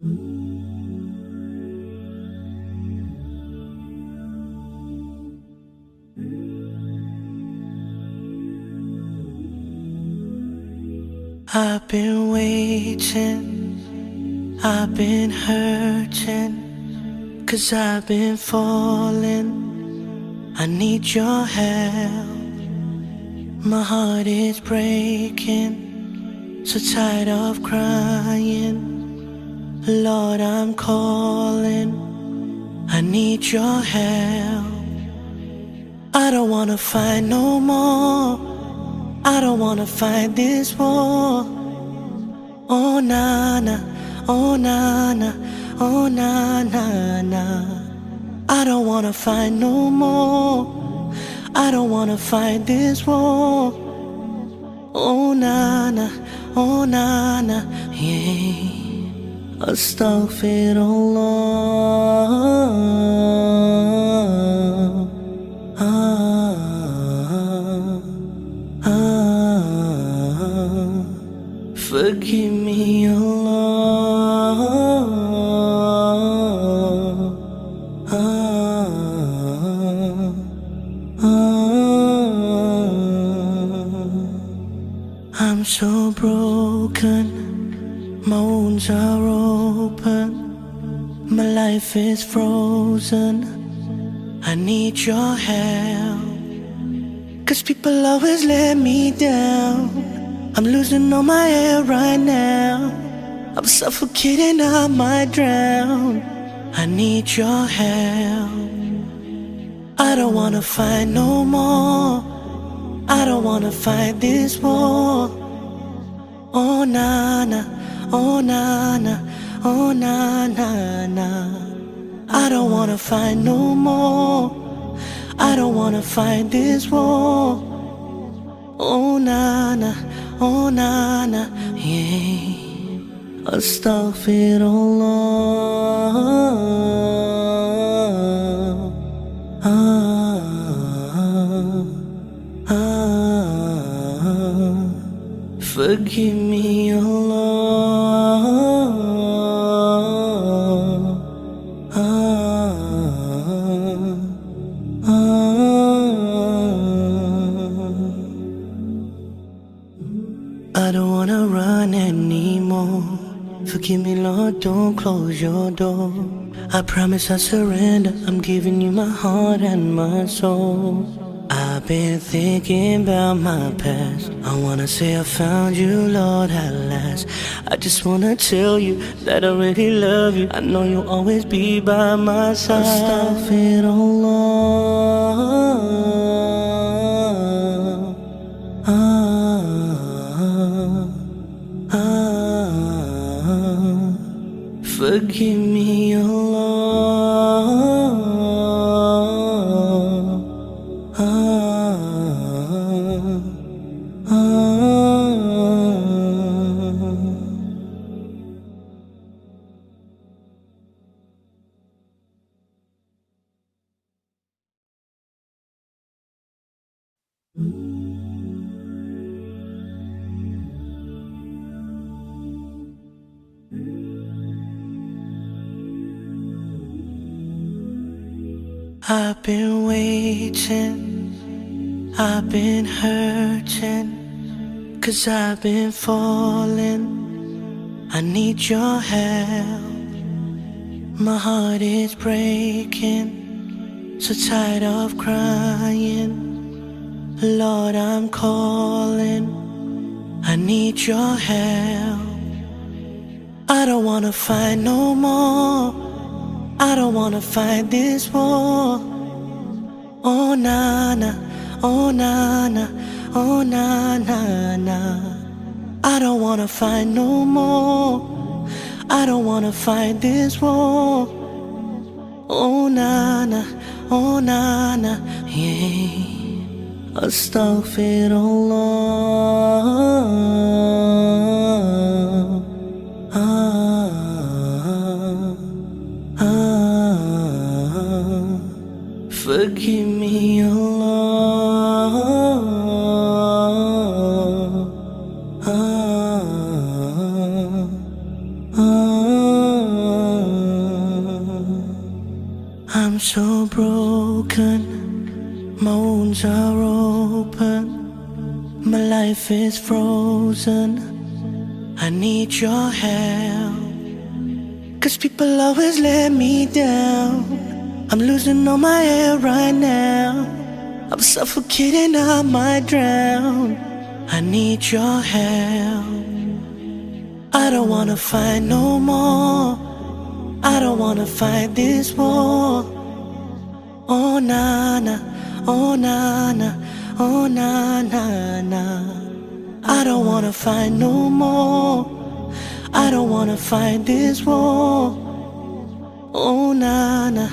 I've been waiting, I've been hurting, 'cause I've been falling. I need your help. My heart is breaking, so tired of crying. Lord, I'm calling, I need your help. I don't wanna fight no more, I don't wanna fight this war. Oh na na, oh na na, oh na na na. I don't wanna fight no more, I don't wanna fight this war. Oh na na, oh na na, yeah. Astaghfirullah. Forgive me, Allah. I'm so broken, my wounds are open, my life is frozen. I need your help, 'cause people always let me down. I'm losing all my air right now, I'm suffocating, I might drown. I need your help. I don't wanna fight no more, I don't wanna fight this war. Oh na na, oh na na, oh na na na. I don't wanna fight no more, I don't wanna fight this war. Oh na na, oh na na, yeah. Astaghfirullah. Forgive me, Allah. I don't wanna run anymore. Forgive me, Lord, don't close your door. I promise I surrender, I'm giving you my heart and my soul. I've been thinking about my past, I wanna say I found you, Lord, at last. I just wanna tell you that I really love you, I know you'll always be by my side. Astaghfirullah. Forgive me, Allah. I've been waiting, I've been hurting, 'cause I've been falling. I need your help. My heart is breaking, so tired of crying. Lord, I'm calling, I need your help. I don't wanna fight no more, I don't wanna fight this war. Oh na na, oh na na, oh na na na. I don't wanna fight no more, I don't wanna fight this war. Oh na na, oh na na, yeah. Astaghfirullah. Forgive me, Allah. I'm so broken, my wounds are open, my life is frozen. I need your help, 'cause people always let me down. I'm losing all my air right now. I'm suffocating, I might drown. I need your help. I don't wanna fight no more. I don't wanna fight this war. Oh na na, oh na na, oh na na na. I don't wanna fight no more. I don't wanna fight this war. Oh na na.